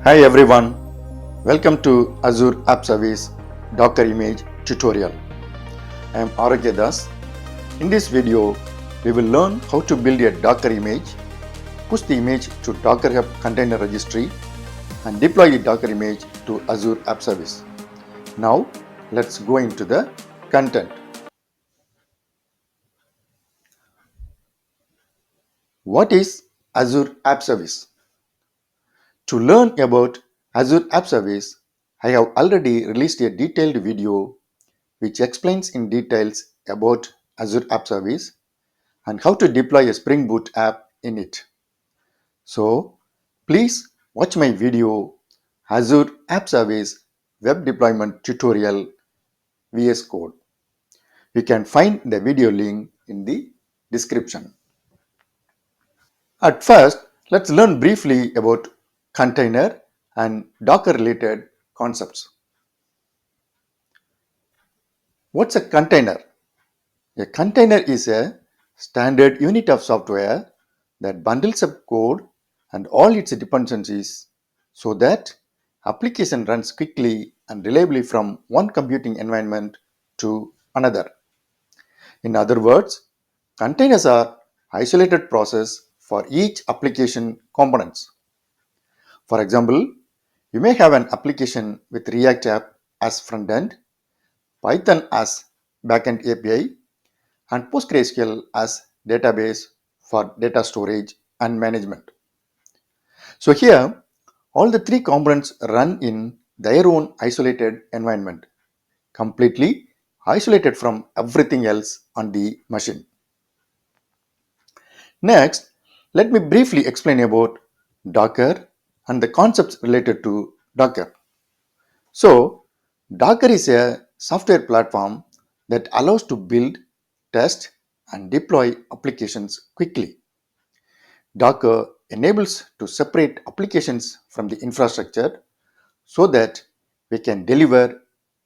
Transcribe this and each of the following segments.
Hi everyone, welcome to Azure App Service Docker Image Tutorial. I am Aragya Das. In this video, we will learn how to build a Docker image, push the image to Docker Hub container registry, and deploy the Docker image to Azure App Service. Now, let's go into the content. What is Azure App Service? To learn about Azure App Service, I have already released a detailed video which explains in details about Azure App Service and how to deploy a Spring Boot app in it. So, please watch my video Azure App Service Web Deployment Tutorial VS Code. You can find the video link in the description. At first, let's learn briefly about container and Docker related concepts. What's a container? A container is a standard unit of software that bundles up code and all its dependencies so that application runs quickly and reliably from one computing environment to another. In other words, containers are isolated process for each application components. For example, you may have an application with React app as front end, Python as backend API, and PostgreSQL as database for data storage and management. So here, all the three components run in their own isolated environment, completely isolated from everything else on the machine. Next, let me briefly explain about Docker and the concepts related to Docker. So, Docker is a software platform that allows to build, test, and deploy applications quickly. Docker enables to separate applications from the infrastructure so that we can deliver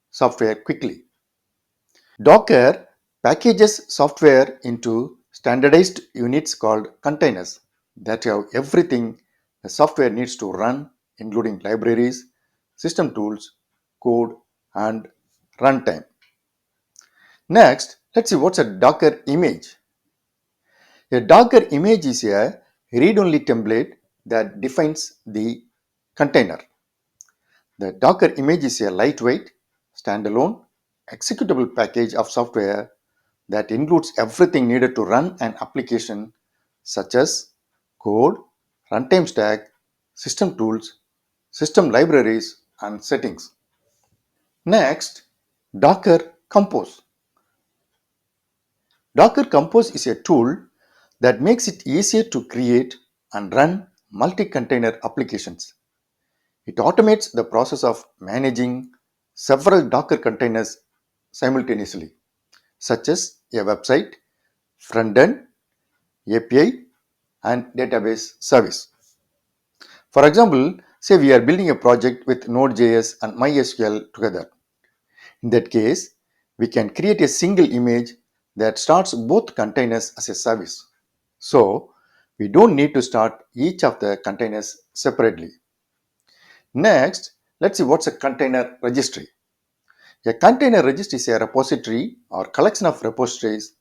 software quickly. Docker packages software into standardized units called containers that have everything the software needs to run, including libraries, system tools, code, and runtime. Next, let's see what's a Docker image. A Docker image is a read-only template that defines the container. The Docker image is a lightweight, standalone, executable package of software that includes everything needed to run an application such as code, runtime stack, system tools, system libraries, and settings. Next, Docker Compose. Docker Compose is a tool that makes it easier to create and run multi-container applications. It automates the process of managing several Docker containers simultaneously, such as a website, front-end, API, and database service. For example, say we are building a project with Node.js and MySQL together. In that case, we can create a single image that starts both containers as a service. So, we don't need to start each of the containers separately. Next, let's see what's a container registry. A container registry is a repository or collection of repositories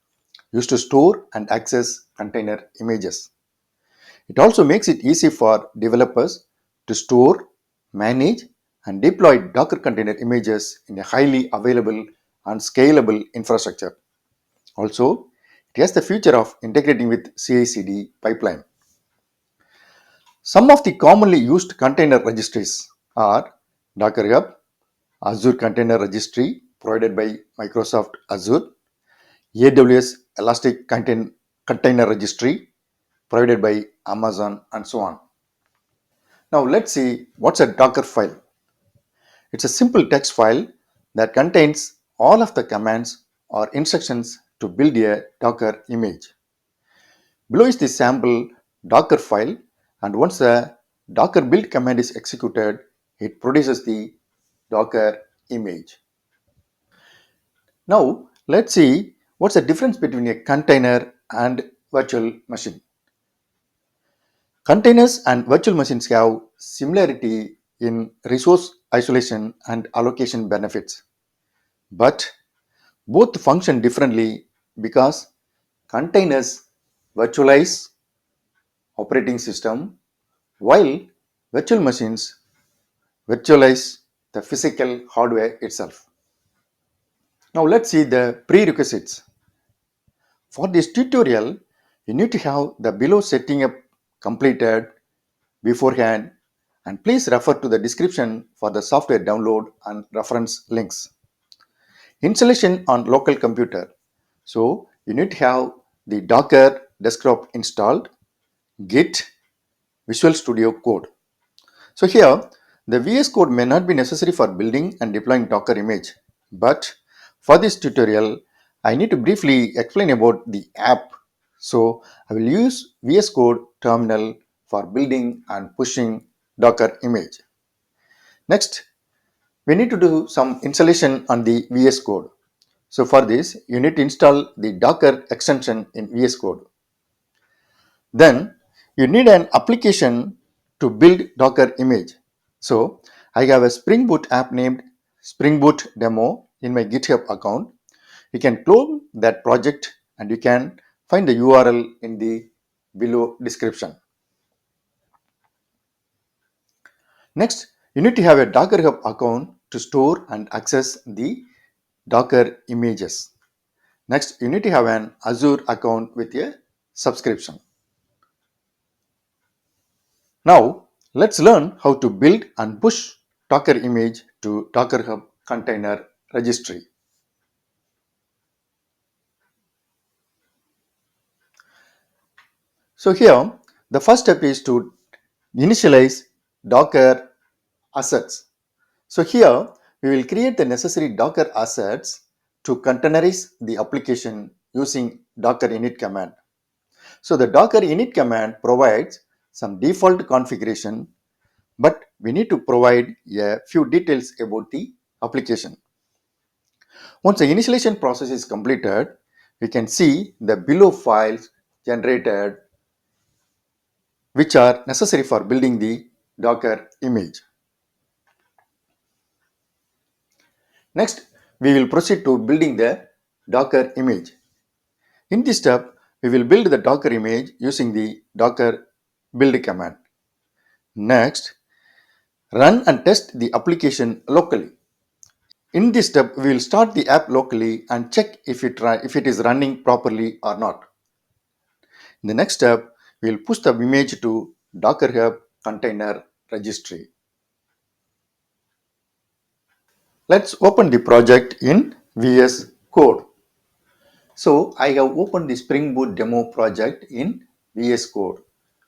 used to store and access container images. It also makes it easy for developers to store, manage, and deploy Docker container images in a highly available and scalable infrastructure. Also, it has the feature of integrating with CI/CD pipeline. Some of the commonly used container registries are Docker Hub, Azure Container Registry provided by Microsoft Azure, AWS Elastic Container Registry provided by Amazon, and so on. Now let's see what's a Dockerfile. It's a simple text file that contains all of the commands or instructions to build a Docker image. Below is the sample Docker file, and once the Docker build command is executed, it produces the Docker image. Now let's see what's the difference between a container and virtual machine. Containers and virtual machines have similarity in resource isolation and allocation benefits. But both function differently because containers virtualize operating system while virtual machines virtualize the physical hardware itself. Now let's see the prerequisites. For this tutorial, you need to have the below setting up completed beforehand, and please refer to the description for the software download and reference links. Installation on local computer. So you need to have the Docker desktop installed, Git, Visual Studio Code. So here, the VS Code may not be necessary for building and deploying Docker image, but for this tutorial, I need to briefly explain about the app. So I will use VS Code terminal for building and pushing Docker image. Next, we need to do some installation on the VS Code. So for this, you need to install the Docker extension in VS Code. Then you need an application to build Docker image. So I have a Spring Boot app named Spring Boot demo in my GitHub account. You can clone that project and you can find the URL in the below description. Next, you need to have a Docker Hub account to store and access the Docker images. Next, you need to have an Azure account with a subscription. Now, let's learn how to build and push Docker image to Docker Hub container registry. So here, the first step is to initialize Docker assets. So here, we will create the necessary Docker assets to containerize the application using docker init command. So the docker init command provides some default configuration, but we need to provide a few details about the application. Once the initialization process is completed, we can see the below files generated which are necessary for building the Docker image. Next, we will proceed to building the Docker image. In this step, we will build the Docker image using the docker build command. Next, run and test the application locally. In this step, we will start the app locally and check if it is running properly or not. In the next step, we will push the image to Docker Hub container registry. Let's open the project in VS Code. So I have opened the Spring Boot demo project in VS Code.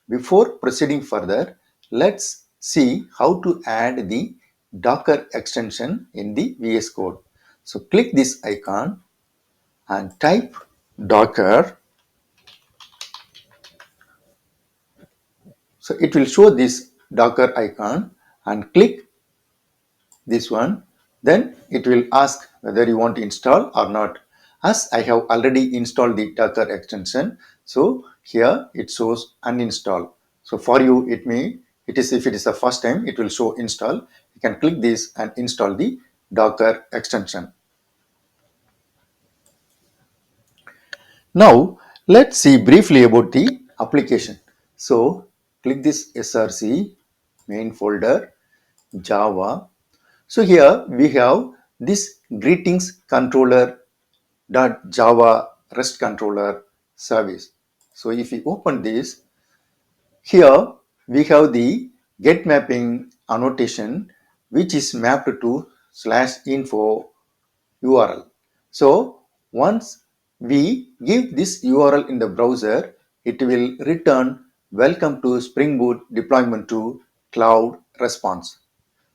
Before proceeding further, let's see how to add the Docker extension in the VS Code. So click this icon and type Docker. So it will show this Docker icon and click this one. Then it will ask whether you want to install or not. As I have already installed the Docker extension, so here it shows uninstall. So for you, if it is the first time, it will show install. You can click this and install the Docker extension. Now let's see briefly about the application. So click this src main folder Java. So here we have this greetings controller .java REST controller service. So if we open this, here we have the get mapping annotation which is mapped to /info URL. So once we give this URL in the browser, it will return welcome to Spring Boot deployment to cloud response.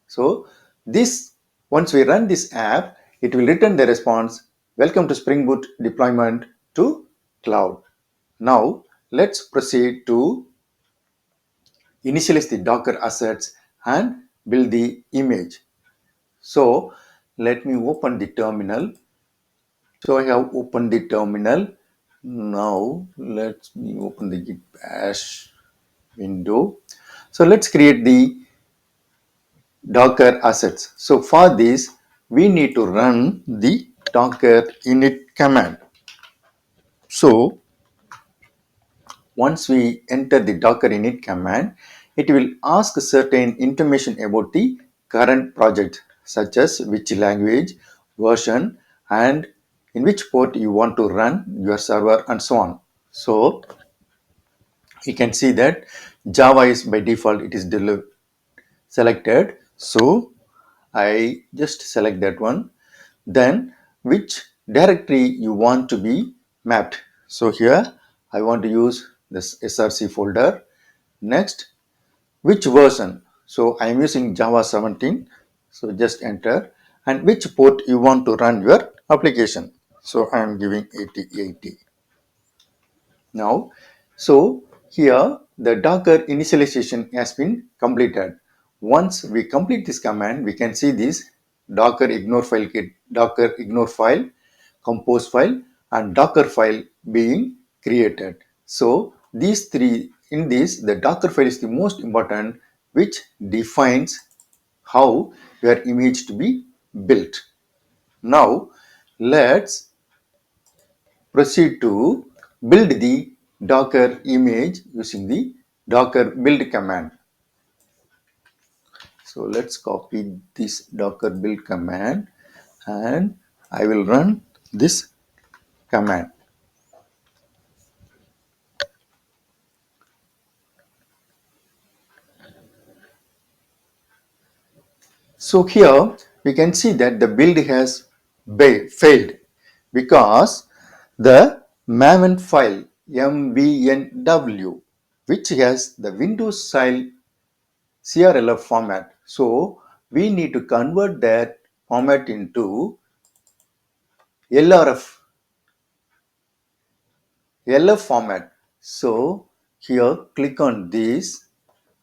So this, once we run this app, it will return the response, welcome to Spring Boot deployment to cloud. Now let's proceed to initialize the Docker assets and build the image. So let me open the terminal. So I have opened the terminal. Now let me open the git bash window. So let's create the Docker assets. So for this, we need to run the docker init command. So once we enter the docker init command, it will ask certain information about the current project, such as which language, version, and in which port you want to run your server and so on. So you can see that Java is by default it is selected. So I just select that one. Then which directory you want to be mapped. So here I want to use this src folder. Next, which version? So I am using Java 17. So just enter, and which port you want to run your application. So I am giving 8080. Now, so here the Docker initialization has been completed. Once we complete this command, we can see this docker ignore file kit, docker ignore file, compose file, and docker file being created. So these three, in this, the docker file is the most important, which defines how your image to be built. Now let's proceed to build the Docker image using the docker build command. So let's copy this docker build command and I will run this command. So here we can see that the build has failed because the maven file mvnw, which has the Windows style CRLF format. So we need to convert that format into LRF LF format. So here click on this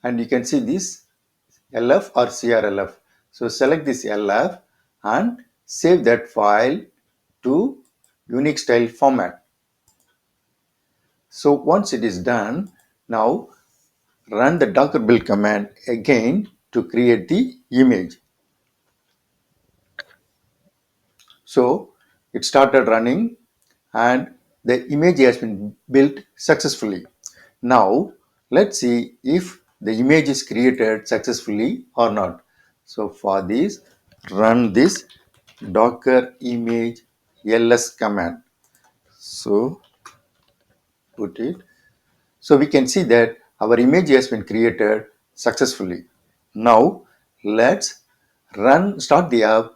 and you can see this LF or CRLF. So select this LF and save that file to Unix style format. So once it is done, now run the docker build command again to create the image. So it started running and the image has been built successfully. Now let's see if the image is created successfully or not. So for this, run this docker image ls command. So put it. So we can see that our image has been created successfully. Now let's start the app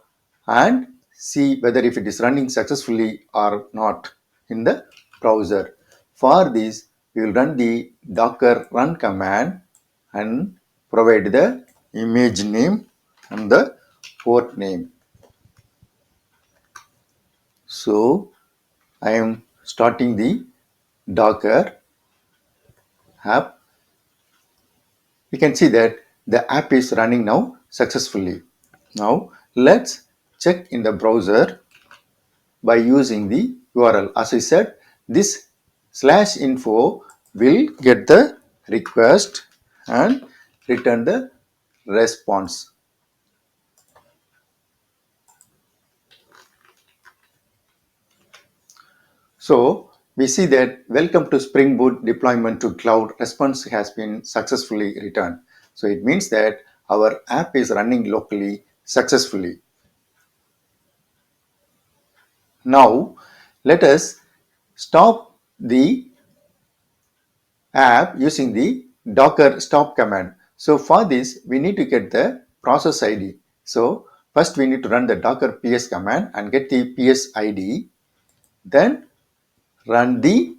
and see whether if it is running successfully or not in the browser. For this, we will run the docker run command and provide the image name and the port name. So I am starting the docker app. We can see that the app is running now successfully. Now let's check in the browser by using the URL. As I said, this /info will get the request and return the response. So we see that welcome to Spring Boot deployment to cloud response has been successfully returned. So it means that our app is running locally successfully. Now let us stop the app using the docker stop command. So for this, we need to get the process ID. So first we need to run the docker ps command and get the ps ID. Then run the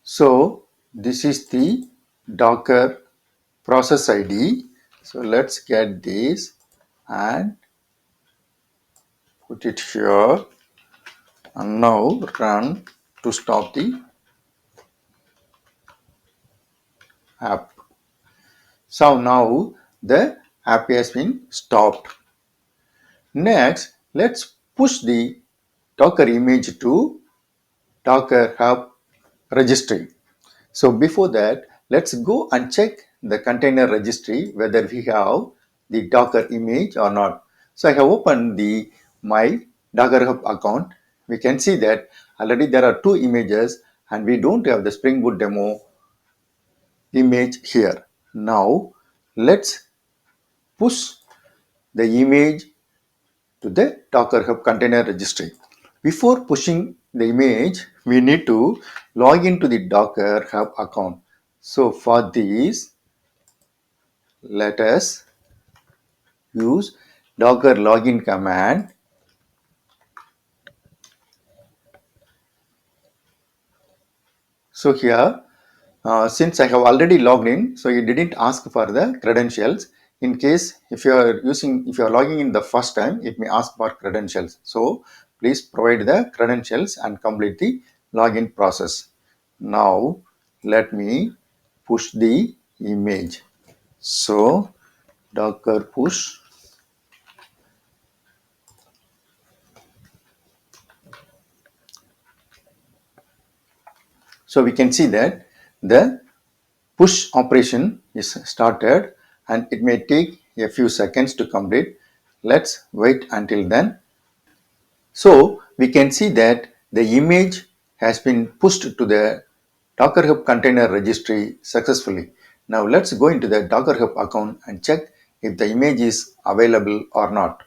so this is the docker process ID. So let's get this and put it here and now run to stop the app. So now the app has been stopped. Next, let's push the Docker image to Docker Hub registry. So before that, let's go and check the container registry whether we have the Docker image or not. So I have opened the my Docker Hub account. We can see that already there are two images and we don't have the Spring Boot demo image here. Now let's push the image to the Docker Hub container registry. Before pushing the image, we need to log into the Docker Hub account. So for this, let us use docker login command. So here, since I have already logged in, so it didn't ask for the credentials. In case if you are logging in the first time, it may ask for credentials. So please provide the credentials and complete the login process. Now let me push the image. So docker push. So we can see that the push operation is started and it may take a few seconds to complete. Let's wait until then. So we can see that the image has been pushed to the Docker Hub container registry successfully. Now let's go into the Docker Hub account and check if the image is available or not.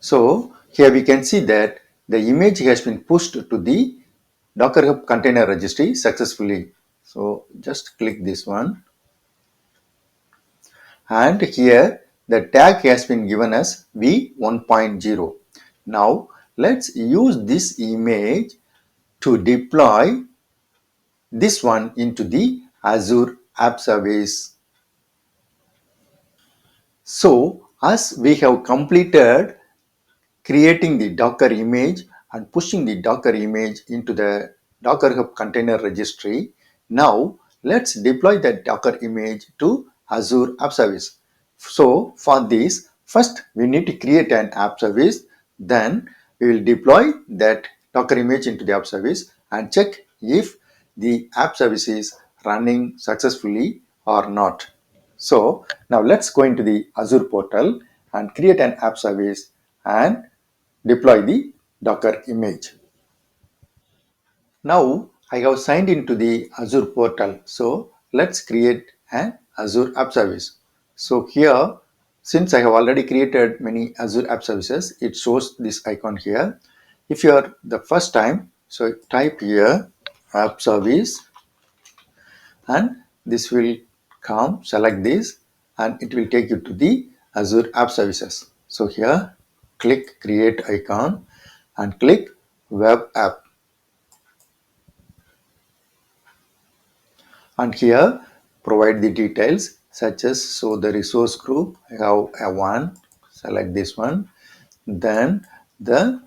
So here we can see that the image has been pushed to the Docker Hub container registry successfully. So just click this one. And here the tag has been given as v1.0. Now let's use this image to deploy this one into the Azure App Service. So as we have completed creating the Docker image and pushing the Docker image into the Docker Hub container registry. Now let's deploy that Docker image to Azure App Service. So for this, first we need to create an app service. Then we will deploy that Docker image into the app service and check if the app service is running successfully or not. So now let's go into the Azure portal and create an app service and deploy the Docker image. Now I have signed into the Azure portal. So let's create an Azure app service. So here, since I have already created many Azure app services, it shows this icon here. If you are the first time, so type here app service and this will come, select this and it will take you to the Azure app services. So here click create icon and click web app, and here provide the details such as, so the resource group I have a one, select this one, then the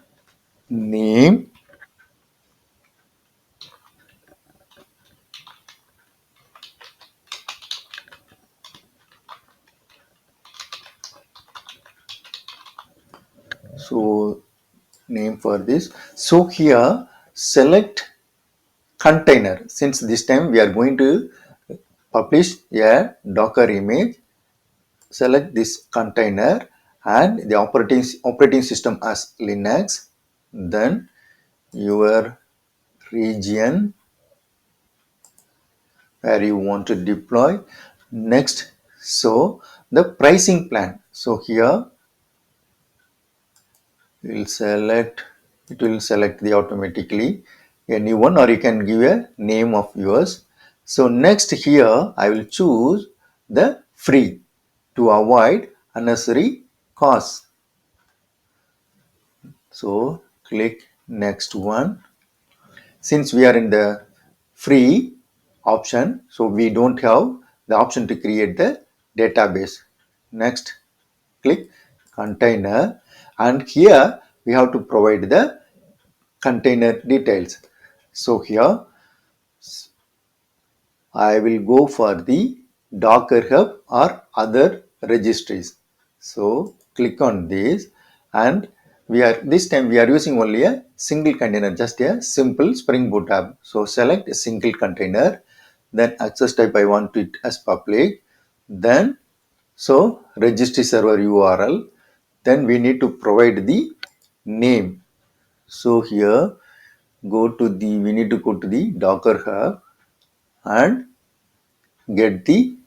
name, so name for this. So here select container, since this time we are going to publish a Docker image. Select this container and the operating system as Linux, then your region where you want to deploy. Next, so the pricing plan. So here you will select, it will select the automatically a new one, or you can give a name of yours. So next here I will choose the free to avoid unnecessary costs. So click next one. Since we are in the free option, so we don't have the option to create the database. Next, click container, and here we have to provide the container details. So here I will go for the Docker Hub or other registries. So click on this, and this time we are using only a single container, just a simple Spring Boot app. So select a single container, then access type I want it as public, then so registry server URL, then we need to provide the name. So here we need to go to the Docker Hub and get the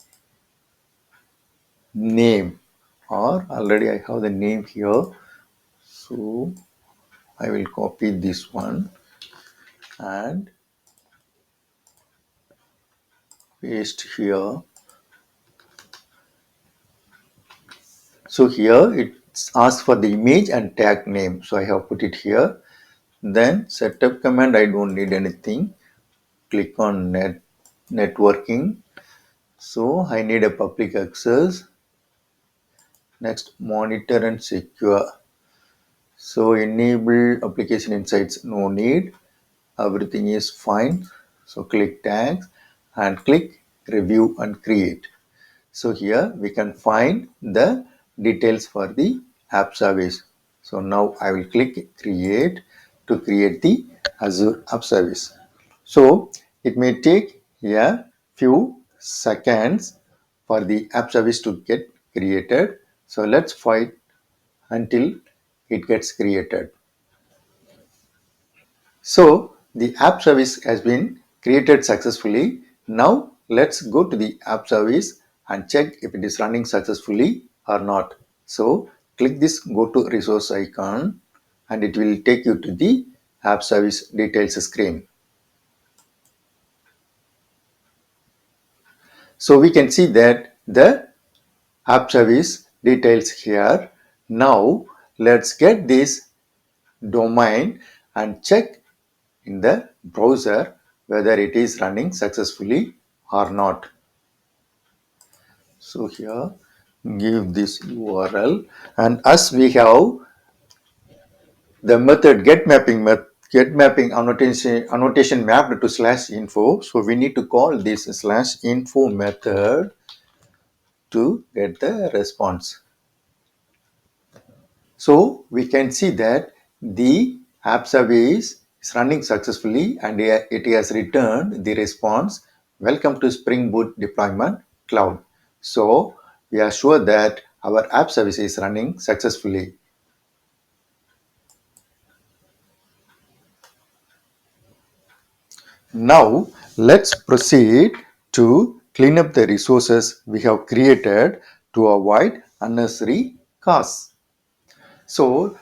name, or already I have the name here. So I will copy this one and paste here. So here it asks for the image and tag name. So I have put it here. Then setup command, I don't need anything. Click on networking. So I need a public access. Next, monitor and secure. So enable application insights, no need. Everything is fine. So click tags and click review and create. So here we can find the details for the app service. So now I will click create to create the Azure app service. So it may take a few seconds for the app service to get created. So let's wait until it gets created. So the app service has been created successfully. Now let's go to the app service and check if it is running successfully or not. So click this go to resource icon and it will take you to the app service details screen. So we can see that the app service details here. Now let's get this domain and check in the browser whether it is running successfully or not. So here give this URL, and as we have the method get mapping annotation mapped to /info, so we need to call this /info method to get the response. So we can see that the app service is running successfully and it has returned the response, welcome to Spring Boot deployment cloud. So we are sure that our app service is running successfully. Now let's proceed to clean up the resources we have created to avoid unnecessary costs. So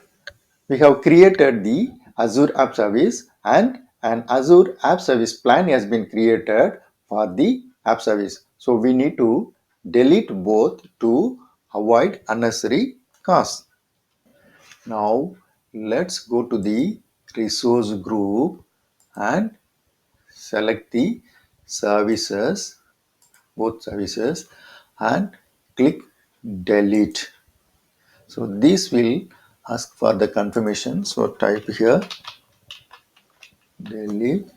we have created the Azure App Service, and an Azure App Service plan has been created for the app service. So we need to delete both to avoid unnecessary costs. Now let's go to the resource group and select the services, both services, and click delete. So this will ask for the confirmation. So type here delete,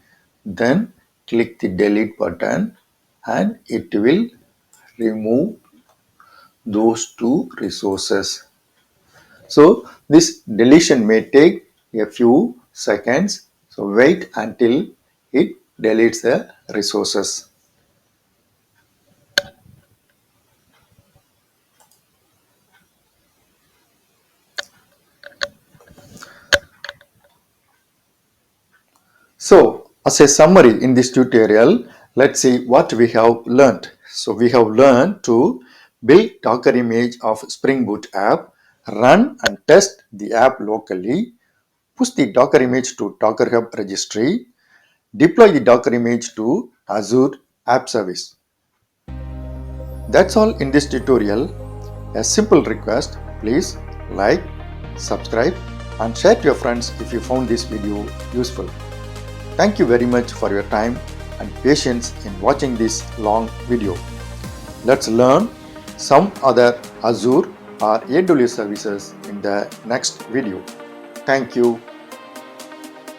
then click the delete button and it will remove those two resources. So this deletion may take a few seconds. So wait until it deletes the resources. So as a summary in this tutorial, let's see what we have learned. So we have learned to build Docker image of Spring Boot app, run and test the app locally, push the Docker image to Docker Hub registry, deploy the Docker image to Azure App Service. That's all in this tutorial. A simple request, please like, subscribe and share to your friends if you found this video useful. Thank you very much for your time and patience in watching this long video. Let's learn some other Azure or AWS services in the next video. Thank you.